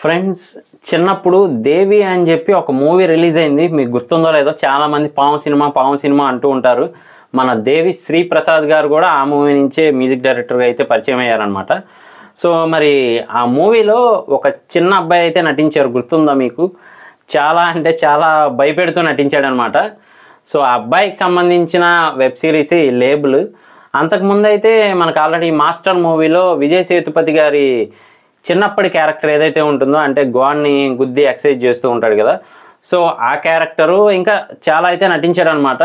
Friends చిన్నప్పుడు దేవి అని చెప్పి ఒక మూవీ రిలీజ్ అయింది. మీకు గుర్తుందో లేదో, చాలామంది పాము సినిమా అంటూ ఉంటారు. మన దేవి శ్రీ ప్రసాద్ గారు కూడా ఆ మూవీ నుంచే మ్యూజిక్ డైరెక్టర్గా అయితే పరిచయం అయ్యారనమాట. సో మరి ఆ మూవీలో ఒక చిన్న అబ్బాయి అయితే నటించారు, గుర్తుందా మీకు? చాలా అంటే చాలా భయపెడుతూ నటించాడనమాట. సో ఆ అబ్బాయికి సంబంధించిన వెబ్ సిరీస్ ఈ లేబుల్. అంతకుముందు అయితే మనకు ఆల్రెడీ మాస్టర్ మూవీలో విజయ్ సేతుపతి గారి చిన్నప్పటి క్యారెక్టర్ ఏదైతే ఉంటుందో, అంటే గోడ్ని గుద్ది ఎక్సైజ్ చేస్తూ ఉంటాడు కదా, సో ఆ క్యారెక్టరు ఇంకా చాలా అయితే నటించాడు అనమాట.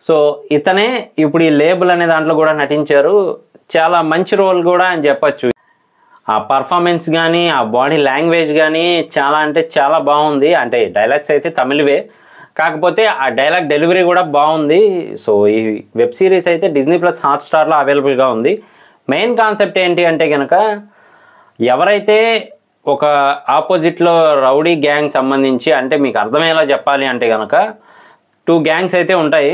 సో ఇతనే ఇప్పుడు ఈ లేబుల్ అనే దాంట్లో కూడా నటించారు. చాలా మంచి రోల్ కూడా అని చెప్పచ్చు. ఆ పర్ఫార్మెన్స్ కానీ ఆ బాడీ లాంగ్వేజ్ కానీ చాలా అంటే చాలా బాగుంది. అంటే డైలాగ్స్ అయితే తమిళవే, కాకపోతే ఆ డైలాగ్ డెలివరీ కూడా బాగుంది. సో ఈ వెబ్ సిరీస్ అయితే డిజ్నీ ప్లస్ హాట్స్టార్లో అవైలబుల్గా ఉంది. మెయిన్ కాన్సెప్ట్ ఏంటి అంటే కనుక, ఎవరైతే ఒక ఆపోజిట్లో రౌడీ గ్యాంగ్ సంబంధించి, అంటే మీకు అర్థమయ్యేలా చెప్పాలి అంటే కనుక 2 గ్యాంగ్స్ అయితే ఉంటాయి.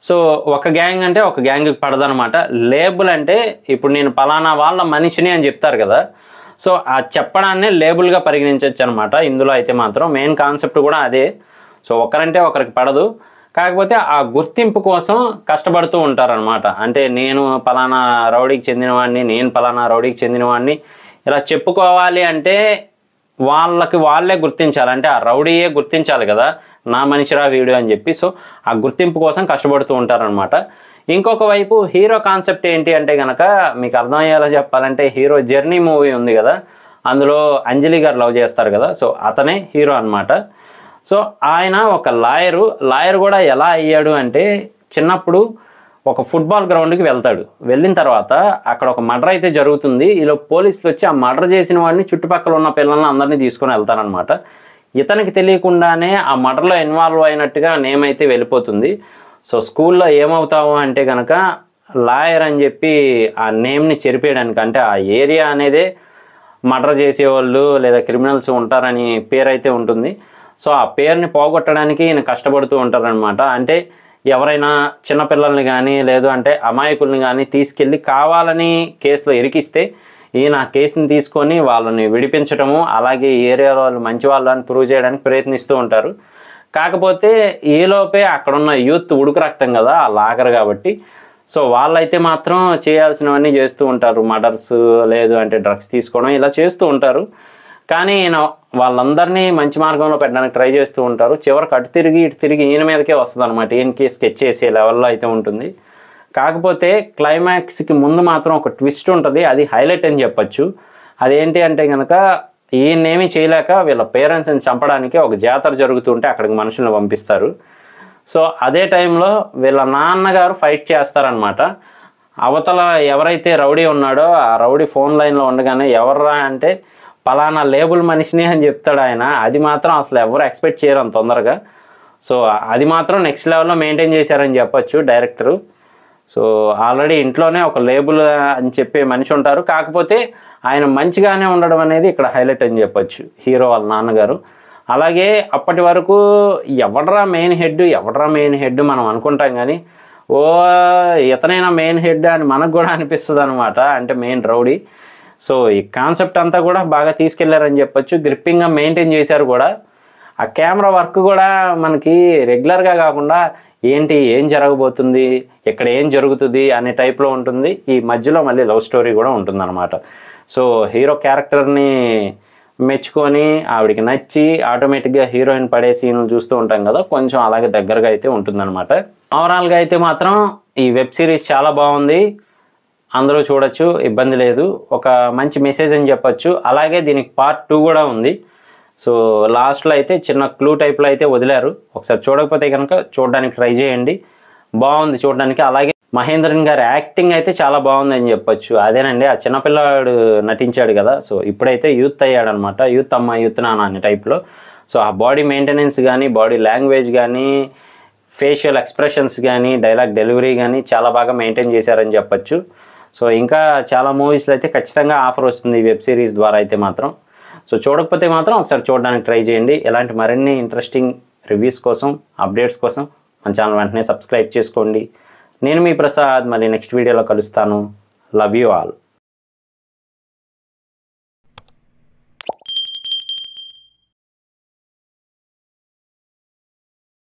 సో ఒక గ్యాంగ్ అంటే ఒక గ్యాంగ్కి పడదనమాట. లేబుల్ అంటే ఇప్పుడు నేను పలానా వాళ్ళ మనిషిని అని చెప్తారు కదా, సో ఆ చెప్పడాన్నే లేబుల్గా పరిగణించవచ్చు అనమాట. ఇందులో అయితే మాత్రం మెయిన్ కాన్సెప్ట్ కూడా అదే. సో ఒకరంటే ఒకరికి పడదు, కాకపోతే ఆ గుర్తింపు కోసం కష్టపడుతూ ఉంటారనమాట. అంటే నేను పలానా రౌడీకి చెందినవాడిని, నేను పలానా రౌడీకి చెందినవాడిని ఇలా చెప్పుకోవాలి అంటే వాళ్ళకి వాళ్ళే గుర్తించాలి. అంటే ఆ రౌడీయే గుర్తించాలి కదా, నా మనిషిరా వీడియో అని చెప్పి. సో ఆ గుర్తింపు కోసం కష్టపడుతూ ఉంటారనమాట. ఇంకొక వైపు హీరో కాన్సెప్ట్ ఏంటి అంటే కనుక, మీకు అర్థమయ్యేలా చెప్పాలంటే, హీరో జర్నీ మూవీ ఉంది కదా, అందులో అంజలి గారు లవ్ చేస్తారు కదా, సో అతనే హీరో అనమాట. సో ఆయన ఒక లాయర్ కూడా ఎలా అయ్యాడు అంటే, చిన్నప్పుడు ఒక ఫుట్బాల్ గ్రౌండ్కి వెళ్తాడు. వెళ్ళిన తర్వాత అక్కడ ఒక మర్డర్ అయితే జరుగుతుంది. ఇలా పోలీసులు వచ్చి ఆ మర్డర్ చేసిన వాడిని, చుట్టుపక్కల ఉన్న పిల్లల్ని అందరినీ తీసుకొని వెళ్తారనమాట. ఇతనికి తెలియకుండానే ఆ మర్డర్లో ఇన్వాల్వ్ అయినట్టుగా నేమ్ అయితే వెళ్ళిపోతుంది. సో స్కూల్లో ఏమవుతావు అంటే కనుక, లాయర్ అని చెప్పి ఆ నేమ్ని చెరిపేయడానికి, అంటే ఆ ఏరియా అనేదే మర్డర్ చేసేవాళ్ళు లేదా క్రిమినల్స్ ఉంటారని పేరు అయితే ఉంటుంది. సో ఆ పేరుని పోగొట్టడానికి ఈయన కష్టపడుతూ ఉంటారనమాట. అంటే ఎవరైనా చిన్నపిల్లల్ని కానీ లేదు అంటే అమాయకుల్ని కానీ తీసుకెళ్ళి కావాలని కేసులో ఇరికిస్తే, ఈయన కేసుని తీసుకొని వాళ్ళని విడిపించడము, అలాగే ఈ ఏరియాలో వాళ్ళు మంచి వాళ్ళు అని ప్రూవ్ చేయడానికి ప్రయత్నిస్తూ ఉంటారు. కాకపోతే ఈలోపే అక్కడున్న యూత్ ఉడుకు రక్తం కదా, ఆ లాగర్ కాబట్టి, సో వాళ్ళైతే మాత్రం చేయాల్సినవన్నీ చేస్తూ ఉంటారు. మర్డర్స్ లేదు అంటే డ్రగ్స్ తీసుకోవడం ఇలా చేస్తూ ఉంటారు. కానీ ఈయన వాళ్ళందరినీ మంచి మార్గంలో పెట్టడానికి ట్రై చేస్తూ ఉంటారు. చివరికి అటు తిరిగి ఇటు తిరిగి ఈయన మీదకే వస్తుంది అనమాట. ఈయనకి స్కెచ్ చేసే లెవెల్లో అయితే ఉంటుంది. కాకపోతే క్లైమాక్స్కి ముందు మాత్రం ఒక ట్విస్ట్ ఉంటుంది, అది హైలైట్ అని చెప్పచ్చు. అదేంటి అంటే కనుక, ఈయన్నేమీ చేయలేక వీళ్ళ పేరెంట్స్ని చంపడానికి ఒక జాతర జరుగుతుంటే అక్కడికి మనుషులను పంపిస్తారు. సో అదే టైంలో వీళ్ళ నాన్నగారు ఫైట్ చేస్తారనమాట. అవతల ఎవరైతే రౌడీ ఉన్నాడో ఆ రౌడీ ఫోన్ లైన్లో ఉండగానే, ఎవర్రా అంటే పలానా లేబుల్ మనిషిని అని చెప్తాడు ఆయన. అది మాత్రం అసలు ఎవరు ఎక్స్పెక్ట్ చేయరు అంత తొందరగా. సో అది మాత్రం నెక్స్ట్ లెవెల్లో మెయింటైన్ చేశారని చెప్పచ్చు డైరెక్టరు. సో ఆల్రెడీ ఇంట్లోనే ఒక లేబుల్ అని చెప్పే మనిషి ఉంటారు, కాకపోతే ఆయన మంచిగానే ఉండడం అనేది ఇక్కడ హైలైట్ అని చెప్పచ్చు, హీరో వాళ్ళ నాన్నగారు. అలాగే అప్పటి వరకు ఎవడరా మెయిన్ హెడ్ మనం అనుకుంటాం, కానీ ఓ ఇతనైనా మెయిన్ హెడ్ అని మనకు కూడా అనిపిస్తుంది అనమాట, అంటే మెయిన్ రౌడీ. సో ఈ కాన్సెప్ట్ అంతా కూడా బాగా తీసుకెళ్లారని చెప్పచ్చు, గ్రిప్పింగ్గా మెయింటైన్ చేశారు కూడా. ఆ కెమెరా వర్క్ కూడా మనకి రెగ్యులర్గా కాకుండా ఏం జరగబోతుంది, ఇక్కడ ఏం జరుగుతుంది అనే టైప్లో ఉంటుంది. ఈ మధ్యలో మళ్ళీ లవ్ స్టోరీ కూడా ఉంటుందన్నమాట. సో హీరో క్యారెక్టర్ని మెచ్చుకొని ఆవిడికి నచ్చి ఆటోమేటిక్గా హీరోయిన్ పడే సీన్లు చూస్తూ ఉంటాం కదా, కొంచెం అలాగే దగ్గరగా అయితే ఉంటుందన్నమాట. ఓవరాల్గా అయితే మాత్రం ఈ వెబ్ సిరీస్ చాలా బాగుంది, అందరూ చూడొచ్చు, ఇబ్బంది లేదు. ఒక మంచి మెసేజ్ అని చెప్పచ్చు. అలాగే దీనికి పార్ట్ 2 కూడా ఉంది. సో లాస్ట్లో అయితే చిన్న క్లూ టైప్లో అయితే వదిలారు. ఒకసారి చూడకపోతే కనుక చూడడానికి ట్రై చేయండి, బాగుంది చూడడానికి. అలాగే మహేంద్రన్ గారి యాక్టింగ్ అయితే చాలా బాగుంది అని చెప్పచ్చు. అదేనండి, ఆ చిన్నపిల్లాడు నటించాడు కదా, సో ఇప్పుడైతే యూత్ అయ్యాడనమాట, యూత్ అమ్మ యూత్ నాన్న అనే టైప్లో. సో ఆ బాడీ మెయింటెనెన్స్ కానీ, బాడీ లాంగ్వేజ్ కానీ, ఫేషియల్ ఎక్స్ప్రెషన్స్ కానీ, డైలాగ్ డెలివరీ కానీ చాలా బాగా మెయింటైన్ చేశారని చెప్పచ్చు. సో ఇంకా చాలా మూవీస్లో అయితే ఖచ్చితంగా ఆఫర్ వస్తుంది ఈ వెబ్ సిరీస్ ద్వారా అయితే మాత్రం. సో చూడకపోతే మాత్రం ఒకసారి చూడడానికి ట్రై చేయండి. ఇలాంటి మరిన్ని ఇంట్రెస్టింగ్ రివ్యూస్ కోసం, అప్డేట్స్ కోసం మన ఛానల్ వెంటనే సబ్స్క్రైబ్ చేసుకోండి. నేను మీ ప్రసాద్, మళ్ళీ నెక్స్ట్ వీడియోలో కలుస్తాను. Love you all.